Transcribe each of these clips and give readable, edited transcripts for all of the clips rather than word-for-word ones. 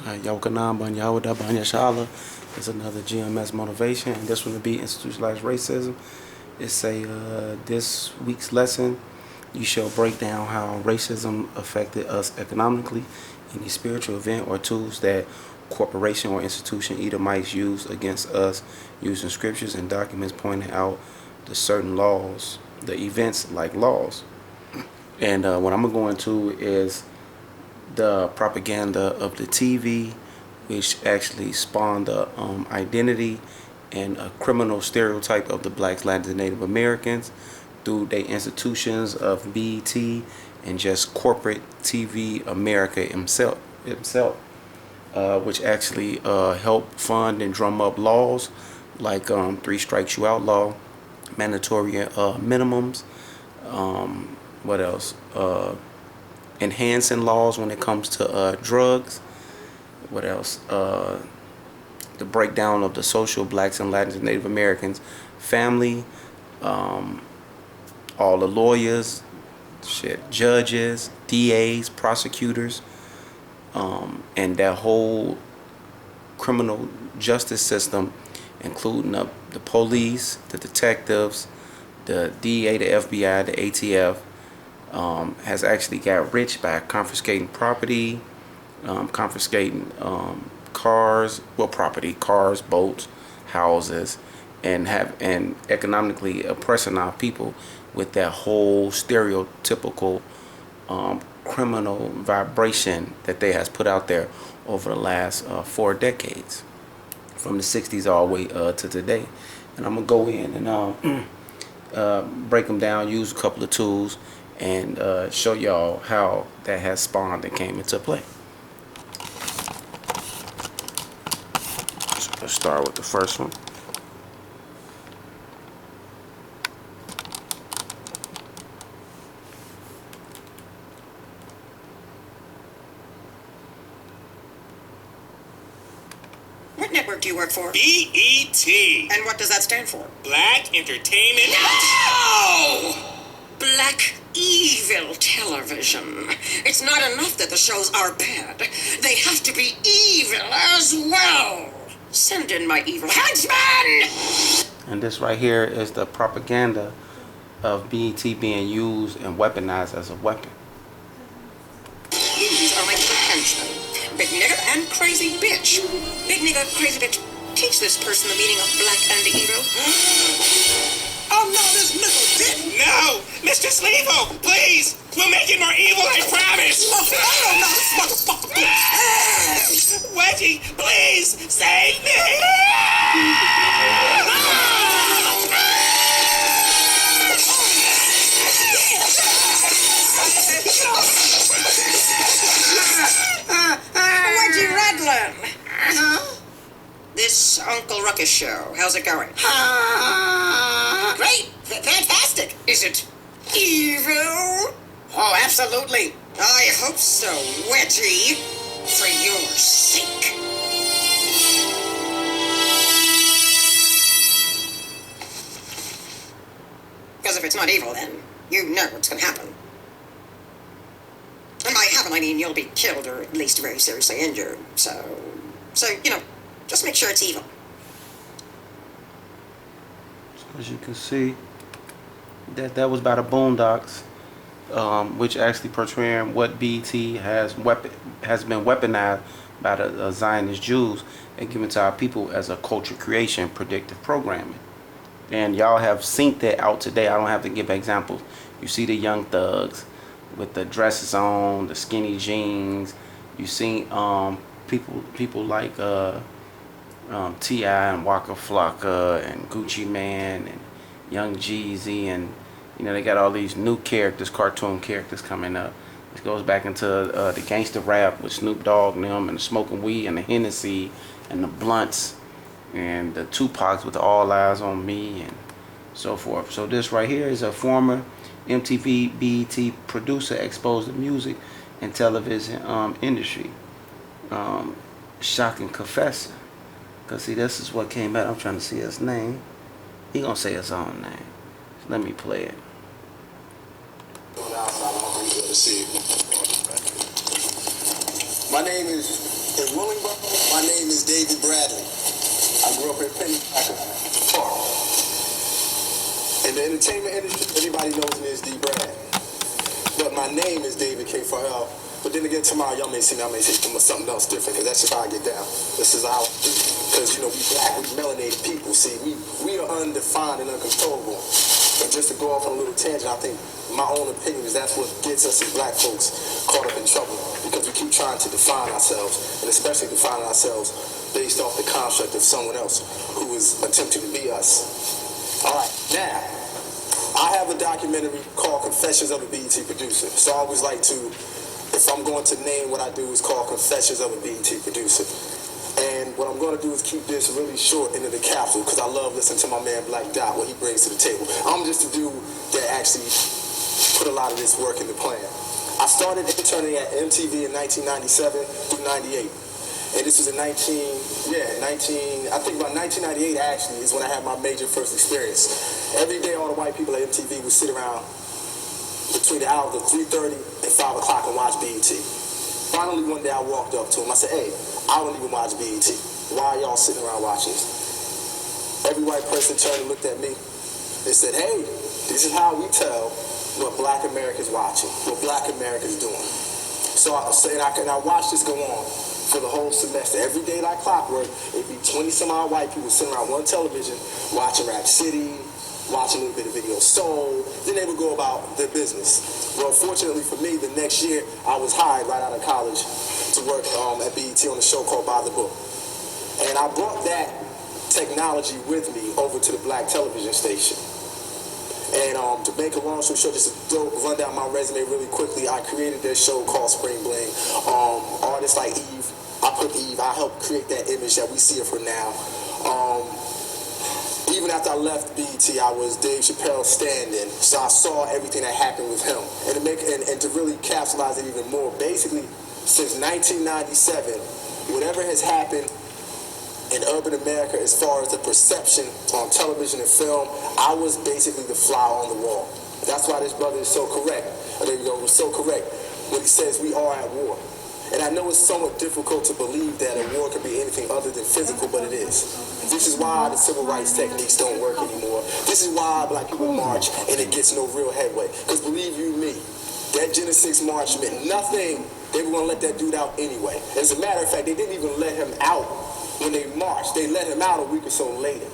Yawakanam Ban Yawada Ban Yashala is another GMS motivation, and this one will be institutionalized racism. It's this week's lesson. You shall break down how racism affected us economically, any spiritual event or tools that corporation or institution either might use against us, using scriptures and documents pointing out the certain laws, the events like laws. And what I'm going to go into is the propaganda of the TV, which actually spawned the identity and a criminal stereotype of the blacks, Latins, and Native Americans through their institutions of BET and just corporate TV America himself, which actually helped fund and drum up laws like Three Strikes You Out law, mandatory minimums, what else? Enhancing laws when it comes to drugs. What else? The breakdown of the social blacks and Latins and Native Americans family, all the lawyers, judges, DAs, prosecutors, and that whole criminal justice system, including the police, the detectives, the DEA, the FBI, the ATF, has actually got rich by confiscating property, confiscating cars, cars, boats, houses, and economically oppressing our people with that whole stereotypical criminal vibration that they has put out there over the last 4 decades, from the 60s all the way to today. And I'm gonna go in and break them down, use a couple of tools, and show y'all how that has spawned and came into play. So let's start with the first one. What network do you work for? BET. And what does that stand for? Black Entertainment. No! Black evil television. It's not enough that the shows are bad. They have to be evil as well. Send in my evil henchmen! And this right here is the propaganda of BET being used and weaponized as a weapon. These are my evil henchmen. Big nigger and crazy bitch. Big nigger, crazy bitch. Teach this person the meaning of black and evil. Oh no, this nigga didn't. No, Mr. Sleevo, please. We'll make it more evil, I promise. Oh no, this motherfucker. Wedgie, please save me. Wedgie Redland. This Uncle Ruckus show, how's it going? Great, fantastic. Is it evil? Oh, absolutely. I hope so, Wedgie. For your sake. Because if it's not evil, then you know what's going to happen. And by happen, I mean you'll be killed or at least very seriously injured. So, you know, just make sure it's evil. As you can see, that was by the Boondocks, which actually portraying what BET has been weaponized by the Zionist Jews and given to our people as a culture creation, predictive programming. And y'all have synced that out today. I don't have to give examples. You see the young thugs with the dresses on, the skinny jeans. You see people like T.I. and Waka Flocka and Gucci Man and Young Jeezy, and you know they got all these new characters, cartoon characters coming up. This goes back into the gangster rap with Snoop Dogg and them, and the smoking weed and the Hennessy and the blunts and the Tupacs with the All Eyes on Me and so forth. So this right here is a former MTV BET producer exposed to music and television industry. Shocking confessor. Cause see, this is what came out. I'm trying to see his name. He gonna say his own name. So let me play it. My name is, in Willingboro, my name is David Bradley. I grew up in Pennypacker Park. In the entertainment industry, everybody knows me as D. Brad. But my name is David K. Farrell. But then again, tomorrow y'all may see something else different, because that's just how I get down. This is how, because, you know, we black, we melanated people. See, we are undefined and uncontrollable. And just to go off on a little tangent, I think my own opinion is that's what gets us as black folks caught up in trouble, because we keep trying to define ourselves, and especially defining ourselves based off the construct of someone else who is attempting to be us. All right, now, I have a documentary called Confessions of a BET Producer. So I always like to, if I'm going to name what I do, is called Confessions of a BET Producer. And what I'm going to do is keep this really short into the capsule, because I love listening to my man Black Dot, what he brings to the table. I'm just a dude that actually put a lot of this work into plan. I started interning at MTV in 1997 through 98. And this was in I think about 1998 actually is when I had my major first experience. Every day all the white people at MTV would sit around between the hours of 3:30 and 5 o'clock and watch BET. Finally one day I walked up to him. I said, hey, I don't even watch BET. Why are y'all sitting around watching this? Every white person turned and looked at me and said, hey, this is how we tell what black America's watching, what black America's doing. So I watched this go on for the whole semester. Every day like clockwork, it'd be 20-some-odd white people sitting around one television watching Rap City, watching a little bit of Video Soul. Then they would go about their business. Well, fortunately for me, the next year, I was hired right out of college to work at BET on a show called By the Book. And I brought that technology with me over to the black television station. And to make a long story short, just to run down my resume really quickly, I created this show called Spring Bling. Artists like Eve, I helped create that image that we see of her now. Even after I left BET, I was Dave Chappelle's stand-in, so I saw everything that happened with him. And to really capsulize it even more, basically, since 1997, whatever has happened in urban America as far as the perception on television and film, I was basically the fly on the wall. That's why this brother is so correct. There you go, was so correct when he says we are at war. And I know it's somewhat difficult to believe that a war can be anything other than physical, but it is. This is why the civil rights techniques don't work anymore. This is why black people march and it gets no real headway. Because believe you me, that Genesis March meant nothing. They were going to let that dude out anyway. As a matter of fact, they didn't even let him out when they marched. They let him out a week or so later.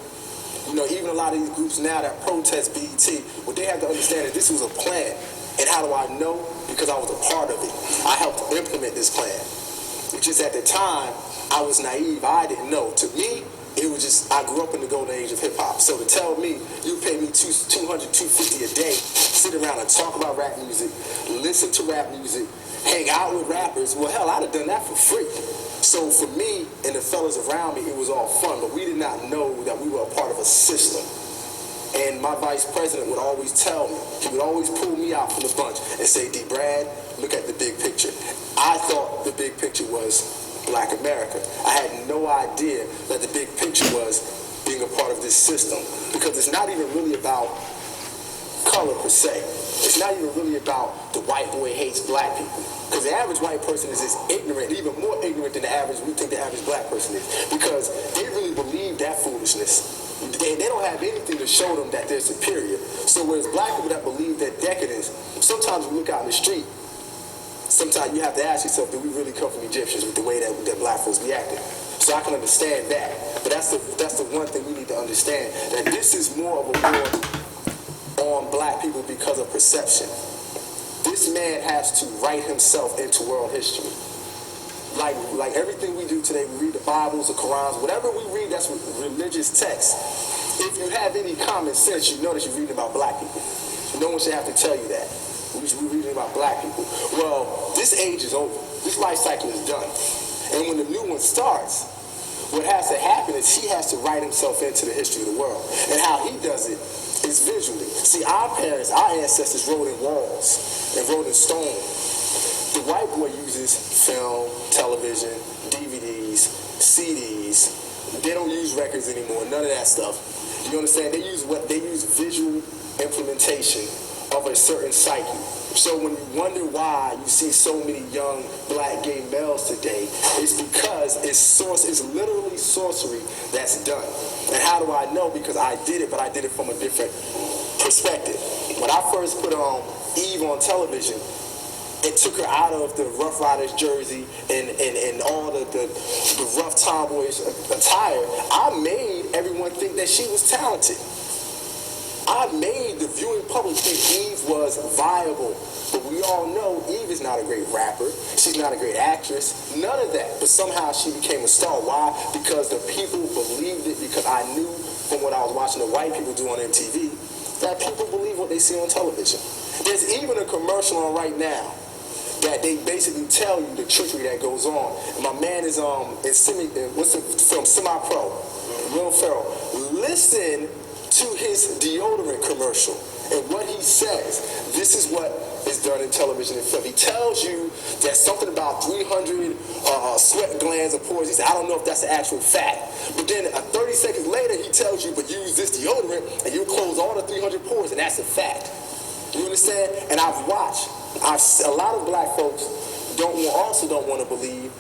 You know, even a lot of these groups now that protest BET, what they have to understand is this was a plan. And how do I know? Because I was a part of it. I helped implement this plan. It's just at the time, I was naive. I didn't know. To me, it was just, I grew up in the golden age of hip-hop. So to tell me, you pay me $200, $250 a day, sit around and talk about rap music, listen to rap music, hang out with rappers, well, hell, I'd have done that for free. So for me and the fellas around me, it was all fun, but we did not know that we were a part of a system. And my vice president would always tell me, he would always pull me out from the bunch and say, D. Brad, look at the big picture. I thought the big picture was black America. I had no idea that the big picture was being a part of this system, because it's not even really about color per se. It's not even really about the white boy hates black people. Because the average white person is as ignorant, even more ignorant than we think the average black person is. Because they really believe that foolishness. They don't have anything to show them that they're superior. So whereas black people that believe that decadence, sometimes we look out in the street, sometimes you have to ask yourself, do we really come from Egyptians with the way that black folks be acting? So I can understand that. But that's the one thing we need to understand, that this is more of a war on black people because of perception. This man has to write himself into world history. Like everything we do today, we read the Bibles, the Qurans, whatever we read that's religious text. If you have any common sense, you know that you're reading about black people. No one should have to tell you that. We're reading about black people. Well, this age is over. This life cycle is done. And when the new one starts, what has to happen is he has to write himself into the history of the world. And how he does it is visually. See, our parents, our ancestors wrote in walls and wrote in stone. The white boy uses film, television, DVDs, CDs. They don't use records anymore, none of that stuff. You understand? They use visual implementation of of a certain psyche. So when you wonder why you see so many young black gay males today, it's because it's literally sorcery that's done. And how do I know? Because I did it, but I did it from a different perspective. When I first put Eve on television, it took her out of the Rough Riders jersey and all the rough tomboyish attire. I made everyone think that she was talented. I made the viewing public think Eve was viable. But we all know Eve is not a great rapper. She's not a great actress. None of that. But somehow she became a star. Why? Because the people believed it, because I knew from what I was watching the white people do on MTV that people believe what they see on television. There's even a commercial on right now that they basically tell you the trickery that goes on. And my man is what's the film, Semi-Pro, Will Ferrell. Listen to his deodorant commercial and what he says. This is what is done in television and film. He tells you that something about 300 sweat glands or pores. He said, I don't know if that's the actual fact. But then 30 seconds later, he tells you, but use this deodorant and you'll close all the 300 pores, and that's a fact. You understand? And I've watched. A lot of black folks also don't want to believe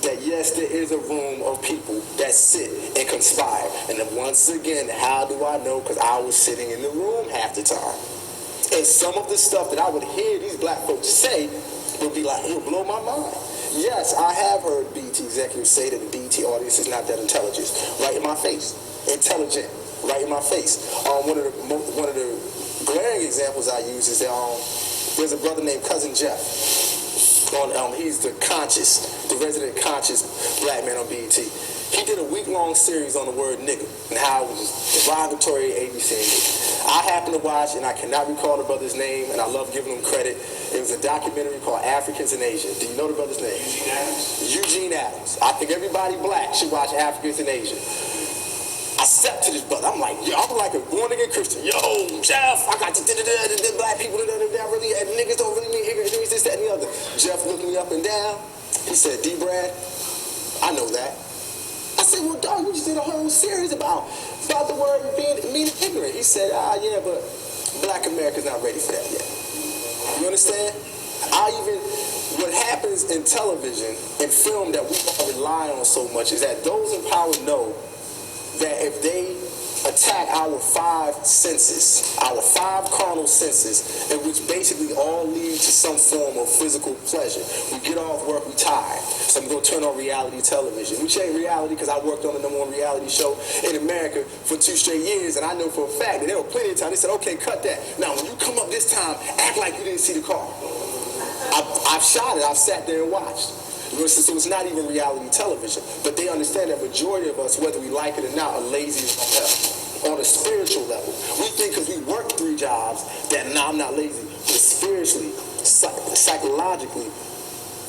that yes, there is a room of people that sit and conspire. And then once again, how do I know? Because I was sitting in the room half the time. And some of the stuff that I would hear these black folks say would be like, it would blow my mind. Yes, I have heard BET executives say that the BET audience is not that intelligent. Right in my face. Intelligent. Right in my face. One of the glaring examples I use is there's a brother named Cousin Jeff. He's the resident conscious black man on BET. He did a week-long series on the word nigga and how it was derogatory ABC. I happened to watch, and I cannot recall the brother's name, and I love giving him credit. It was a documentary called Africans in Asia. Do you know the brother's name? Eugene Adams. Eugene Adams. I think everybody black should watch Africans in Asia. I stepped to this brother. I'm like, yo, I'm like a born-again Christian. Yo, Jeff, I got the black people that really, niggas don't really mean ignorant, this, that, and the other. Jeff looked me up and down. He said, D-Brad, I know that. I said, well, dog, you just did a whole series about the word meaning ignorant. He said, yeah, but black America's not ready for that yet. You understand? What happens in television and film that we all rely on so much is that those in power know that if they attack our five senses, our five carnal senses, and which basically all lead to some form of physical pleasure. We get off work, we tired. So I'm going to turn on reality television. Which ain't reality because I worked on the #1 reality show in America for 2 straight years, and I know for a fact that there were plenty of times they said, okay, cut that. Now, when you come up this time, act like you didn't see the car. I've shot it. I've sat there and watched. So it's not even reality television. But they understand that majority of us, whether we like it or not, are lazy as hell. On a spiritual level. We think because we work 3 jobs that, I'm not lazy. But spiritually, psychologically,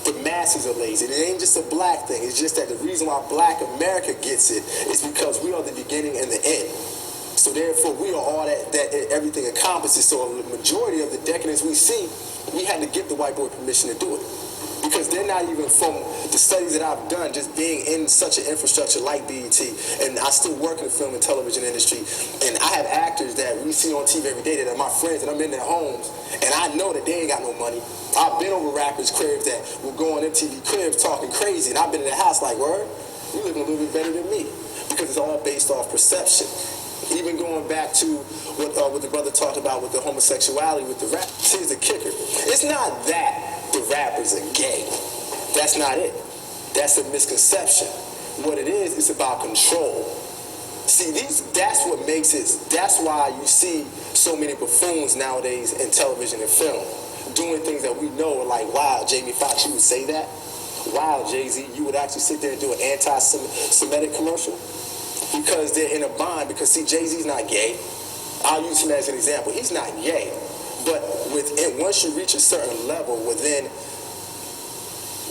the masses are lazy. It ain't just a black thing. It's just that the reason why black America gets it is because we are the beginning and the end. So therefore, we are all that everything encompasses. So the majority of the decadence we see, we had to give the white boy permission to do it. Because they're not even from the studies that I've done, just being in such an infrastructure like BET, and I still work in the film and television industry, and I have actors that we see on TV every day that are my friends, and I'm in their homes, and I know that they ain't got no money. I've been over rappers' cribs that will go on MTV cribs talking crazy, and I've been in their house like, word, you living a little bit better than me, because it's all based off perception. Even going back to what the brother talked about with the homosexuality with the rap, here's the kicker. It's not that the rappers are gay. That's not it. That's a misconception. What it is, it's about control. See, that's what makes it, that's why you see so many buffoons nowadays in television and film, doing things that we know are like, wow, Jamie Foxx, you would say that? Wow, Jay-Z, you would actually sit there and do an anti-Semitic commercial? Because they're in a bind, because see, Jay-Z's not gay. I'll use him as an example. He's not gay. But once you reach a certain level within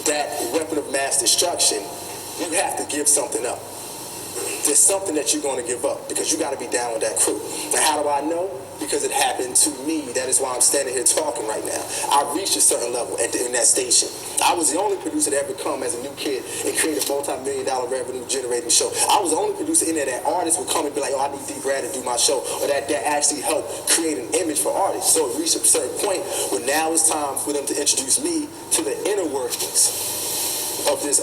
that weapon of mass destruction, you have to give something up. there's something that you're going to give up because you got to be down with that crew. Now, how do I know? Because it happened to me. That is why I'm standing here talking right now. I reached a certain level in that station. I was the only producer to ever come as a new kid and create a multi-million-dollar revenue generating show. I was the only producer in there that artists would come and be like, oh, I need D. Brad to do my show, or that actually helped create an image for artists. So it reached a certain point where now it's time for them to introduce me to the inner workings of this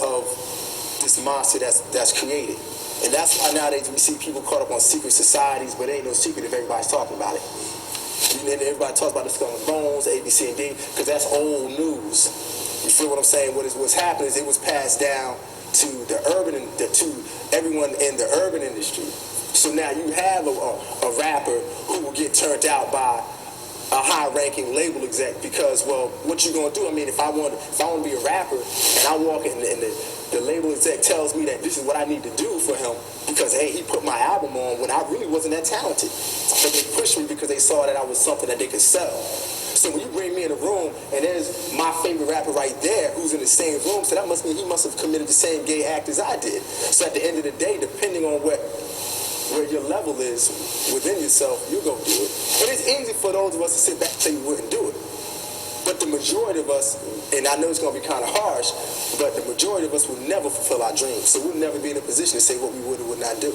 monster that's created. And that's why nowadays we see people caught up on secret societies, but it ain't no secret if everybody's talking about it. And everybody talks about the Skull and Bones, A, B, C, and D, because that's old news. You feel what I'm saying? What's happening is it was passed down to to everyone in the urban industry. So now you have a rapper who will get turned out by a high-ranking label exec because, well, what you gonna do? I mean, if I want to be a rapper and I walk in and the label exec tells me that this is what I need to do for him because, hey, he put my album on when I really wasn't that talented. But they pushed me because they saw that I was something that they could sell. So when you bring me in a room and there's my favorite rapper right there who's in the same room, so that must mean he must have committed the same gay act as I did. So at the end of the day, depending on where your level is within yourself, you're going to do it. And it's easy for those of us to sit back and say you wouldn't do it. But the majority of us, and I know it's going to be kind of harsh, but the majority of us will never fulfill our dreams. So we'll never be in a position to say what we would or would not do.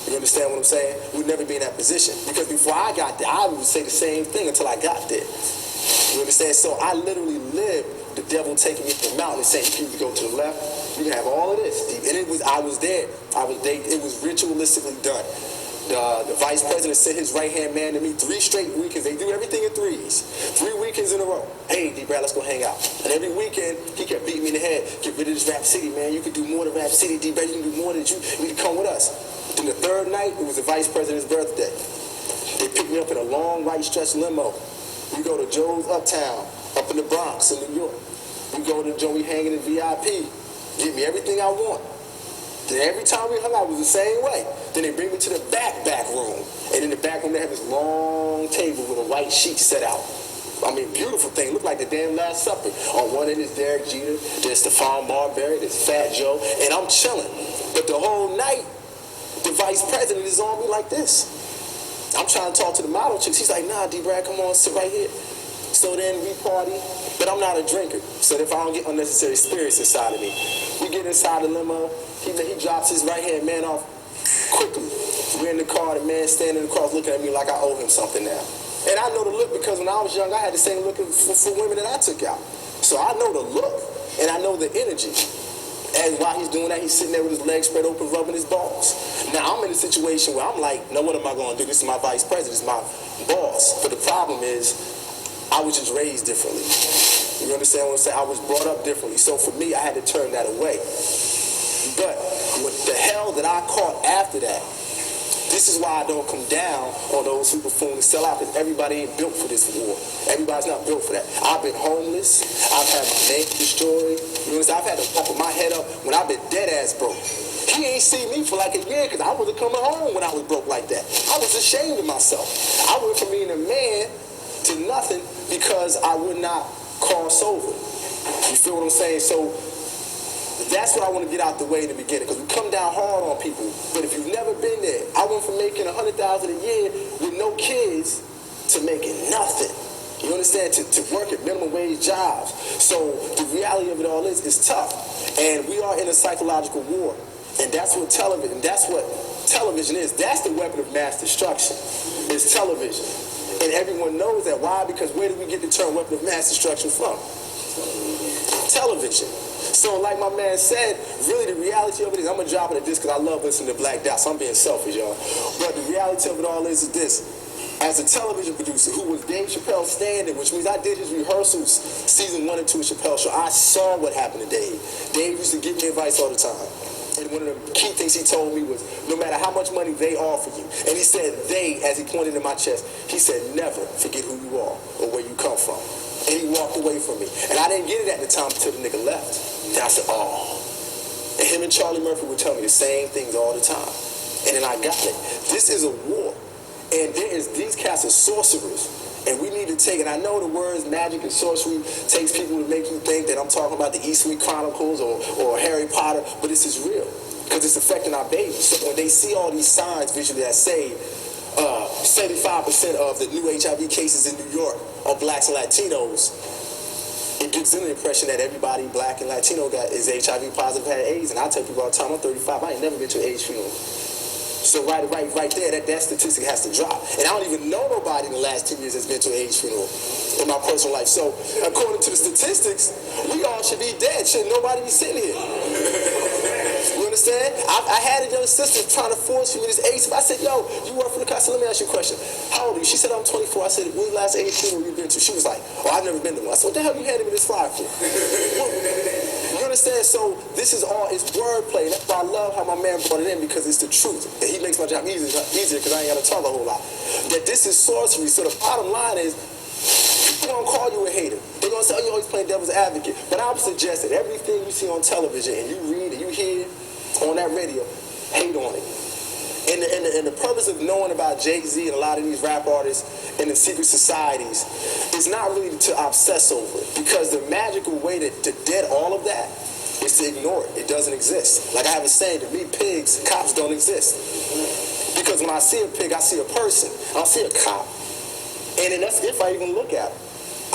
You understand what I'm saying? We'd never be in that position. Because before I got there, I would say the same thing until I got there. You understand? So I literally lived the devil taking me to the mountain and saying, you can go to the left, you can have all of this. And I was there. It was ritualistically done. The vice president sent his right-hand man to me 3 straight weekends. They do everything in threes. 3 weekends in a row. Hey, D. Brad, let's go hang out. And every weekend, he kept beating me in the head. Get rid of this Rap City, man. You can do more than Rap City, D. Brad. You can do more than you. You need to come with us. Then the 3rd night, it was the vice president's birthday. They picked me up in a long white stretch limo. We go to Joe's Uptown, up in the Bronx in New York. We go to Joe, we hanging in VIP. Give me everything I want. Then every time we hung out, it was the same way. Then they bring me to the back room. And in the back room, they have this long table with a white sheet set out. I mean, beautiful thing. Looked like the damn Last Supper. On one end is Derek Jeter. There's Stephon Marbury. There's Fat Joe. And I'm chilling. But the whole night, the vice president is on me like this. I'm trying to talk to the model chicks. He's like, nah, D. Brad, come on, sit right here. So then we party, but I'm not a drinker. So if I don't get unnecessary spirits inside of me, we get inside the limo. He drops his right-hand man off quickly. We're in the car, the man standing across looking at me like I owe him something now. And I know the look because when I was young, I had the same look for women that I took out. So I know the look, and I know the energy. And while he's doing that, he's sitting there with his legs spread open, rubbing his balls. Now, I'm in a situation where I'm like, no, what am I going to do? This is my vice president, this is my boss. But the problem is, I was just raised differently. You understand what I'm saying? I was brought up differently. So for me, I had to turn that away. But what the hell that I caught after that, this is why I don't come down on those who buffoon and sell out, because everybody ain't built for this war. Everybody's not built for that. I've been homeless. I've had my name destroyed. You understand? I've had to pop my head up when I've been dead ass broke. He ain't seen me for like a year because I wasn't coming home when I was broke like that. I was ashamed of myself. I went from being a man to nothing because I would not cross over. You feel what I'm saying? So that's what I want to get out the way in the beginning, because we come down hard on people. But if you've never been there, I went from making $100,000 a year with no kids to making nothing. You understand? To work at minimum wage jobs. So the reality of it all is tough. And we are in a psychological war. And that's what television is. That's the weapon of mass destruction. It's television. And everyone knows that. Why? Because where did we get the term weapon of mass destruction from? Television. So like my man said, really the reality of it is, I'm going to drop it at this because I love listening to Black Dot, so I'm being selfish, y'all. But the reality of it all is this. As a television producer who was Dave Chappelle's stand-in, which means I did his rehearsals season 1 and 2 of Chappelle's show, I saw what happened to Dave. Dave used to give me advice all the time. And one of the key things he told me was, no matter how much money they offer you, and he said they, as he pointed in my chest, he said, never forget who you are or where you come from. And he walked away from me. And I didn't get it at the time until the nigga left. And I said, oh. And him and Charlie Murphy would tell me the same things all the time. And then I got it. This is a war. And these cats are sorcerers. And we need to take it. I know the words magic and sorcery takes people to make you think that I'm talking about the Eastwick Chronicles or Harry Potter, but this is real. because it's affecting our babies. So when they see all these signs visually that say 75% of the new HIV cases in New York are blacks and Latinos, it gives them the impression that everybody black and Latino is HIV positive, had AIDS. And I tell people all the time, I'm 35, I ain't never been to an AIDS funeral. So right there, that statistic has to drop. And I don't even know nobody in the last 10 years that's been to an AIDS funeral in my personal life. So according to the statistics, we all should be dead. Should nobody be sitting here? You understand? I had a young sister trying to force me with this AIDS. I said, yo, you work for the cops. So let me ask you a question. How old are you? She said, I'm 24. I said, when's the last AIDS funeral you've been to? She was like, oh, I've never been to one. I said, what the hell you handing me this flyer for? You understand? So this is all, it's wordplay. That's why I love how my man brought it in, because it's the truth. And he makes my job easier because I ain't got to talk a whole lot. That this is sorcery. So the bottom line is, people gonna call you a hater. They're gonna say, oh, you always playing devil's advocate. But I would suggest that everything you see on television and you read and you hear on that radio, hate on it. And the purpose of knowing about Jay-Z and a lot of these rap artists and the secret societies is not really to obsess over it, because the magical way to dead all of that is to ignore it. It doesn't exist. Like I have a saying, to me, pigs, cops don't exist. Because when I see a pig, I see a person. I don't see a cop. And then that's if I even look at them.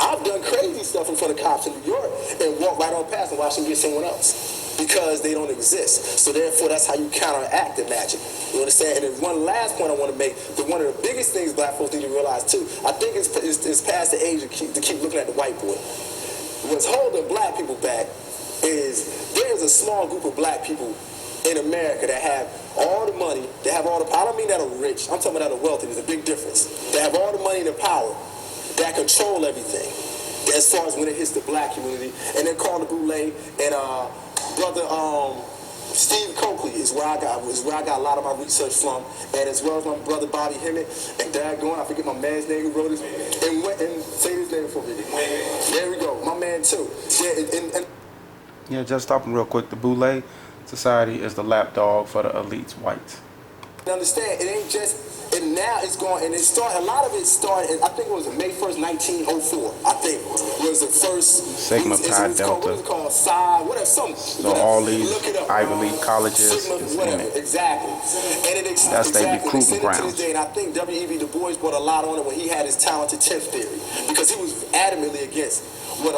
I've done crazy stuff in front of cops in New York and walk right on past and watch them get someone else, because they don't exist. So therefore, that's how you counteract the magic. You understand? And then one last point I want to make, that one of the biggest things black folks need to realize too, I think it's past the age to keep looking at the white boy. What's holding black people back is there's a small group of black people in America that have all the money, they have all the power. I don't mean that are rich, I'm talking about that are wealthy. There's a big difference. They have all the money and the power that control everything as far as when it hits the black community. And then Carla Boulay and brother Steve Coakley is where I got a lot of my research from, and as well as my brother Bobby Hemmett and daggone, I forget my man's name who wrote this, and say his name for me. There we go, my man too. Yeah, just stopping real quick. The Boulay Society is the lapdog for the elites whites. Understand, it ain't just, and now it's going, and it started, a lot of it started, I think it was May 1st, 1904, I think, was the first Sigma Pi Delta. What is it called? Psi, whatever, something. So all these Ivy League colleges Sigma, is whatever, in it. exactly. And That's their recruiting grounds. And I think W.E.B. Du Bois brought a lot on it when he had his talented 10th theory, because he was adamantly against what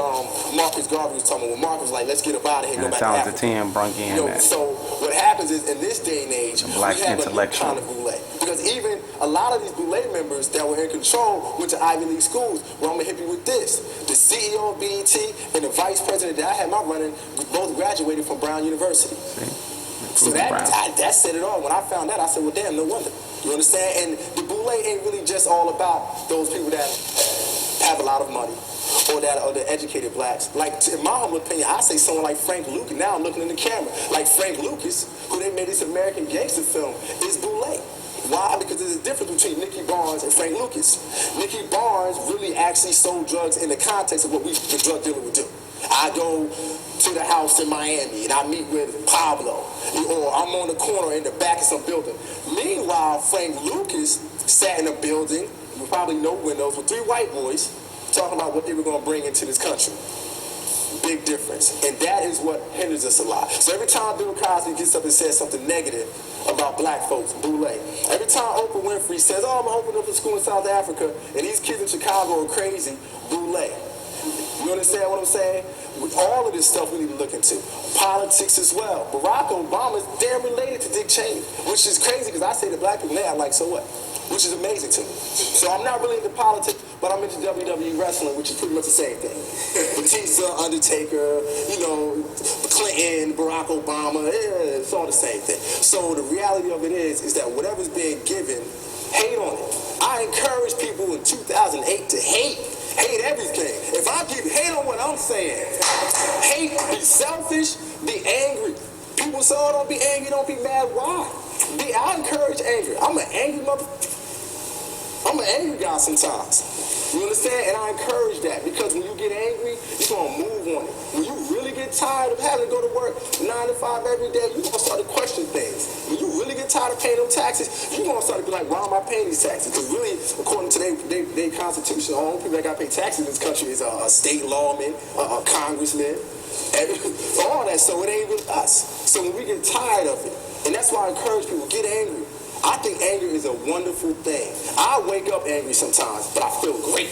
Marcus Garvey was talking about. When Marcus was like, let's get up out of here, And go back to Africa. talented 10 brung in that. So what happens is, in this day and age, Black we have intellectual. a kind of Boulay. Because even a lot of these Boulay members that were in control went to Ivy League schools. Well, I'm going to hit you with this. The CEO of BET and the vice president that I had my running both graduated from Brown University. So that said it all. When I found that, I said, well, damn, no wonder. You understand? And the Boulay ain't really just all about those people that have a lot of money, or that are the educated blacks. Like, in my humble opinion, I say someone like Frank Lucas. Now I'm looking in the camera. Like Frank Lucas, who they made this American gangster film, is Boulay. Why? Because there's a difference between Nicky Barnes and Frank Lucas. Nicky Barnes really actually sold drugs in the context of what the drug dealer would do. I go to the house in Miami and I meet with Pablo, or I'm on the corner in the back of some building. Meanwhile, Frank Lucas sat in a building with probably no windows with 3 white boys talking about what they were going to bring into this country. Big difference. And that is what hinders us a lot. So every time Bill Cosby gets up and says something negative about black folks, Boulay. Every time Oprah Winfrey says, oh, I'm opening up a school in South Africa, and these kids in Chicago are crazy, Boulay. You understand what I'm saying? With all of this stuff we need to look into. Politics as well. Barack Obama's damn related to Dick Cheney, which is crazy because I say to black people now, like, so what? Which is amazing to me. So I'm not really into politics, but I'm into WWE wrestling, which is pretty much the same thing. Batista, Undertaker, Clinton, Barack Obama, it's all the same thing. So the reality of it is that whatever's being given, hate on it. I encourage people in 2008 to hate everything. If I give hate on what I'm saying, hate, be selfish, be angry. People say, oh, don't be angry, don't be mad. Why? I encourage anger. I'm an angry guy sometimes. You understand? And I encourage that, because when you get angry, you're going to move on it. When you really get tired of having to go to work 9 to 5 every day, you're going to start to question things. When you really get tired of paying them taxes, you're going to start to be like, why am I paying these taxes? Because really, according to their constitution, all the people that got to pay taxes in this country is a state lawman, a congressman, all that, so it ain't with us. So when we get tired of it, and that's why I encourage people, get angry. I think anger is a wonderful thing. I wake up angry sometimes, but I feel great.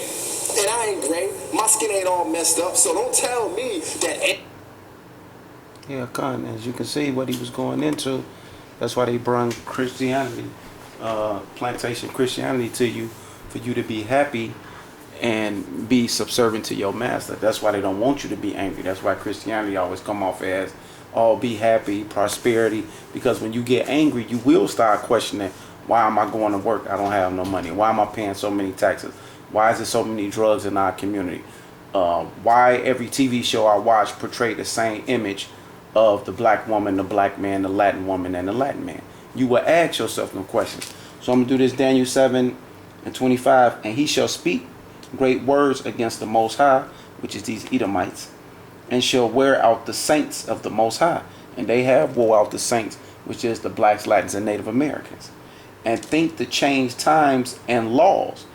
And I ain't great. My skin ain't all messed up, so don't tell me that. Yeah, Khan, as you can see what he was going into, that's why they brought Christianity, plantation Christianity to you, for you to be happy and be subservient to your master. That's why they don't want you to be angry. That's why Christianity always come off as all be happy, prosperity, because when you get angry, you will start questioning, why am I going to work? I don't have no money. Why am I paying so many taxes? Why is there so many drugs in our community? Why every TV show I watch portray the same image of the black woman, the black man, the Latin woman, and the Latin man? You will ask yourself no questions. So I'm going to do this Daniel 7:25, and he shall speak great words against the Most High, which is these Edomites, and shall wear out the saints of the Most High. And they have wore out the saints, which is the blacks, Latins, and Native Americans, and think to change times and laws.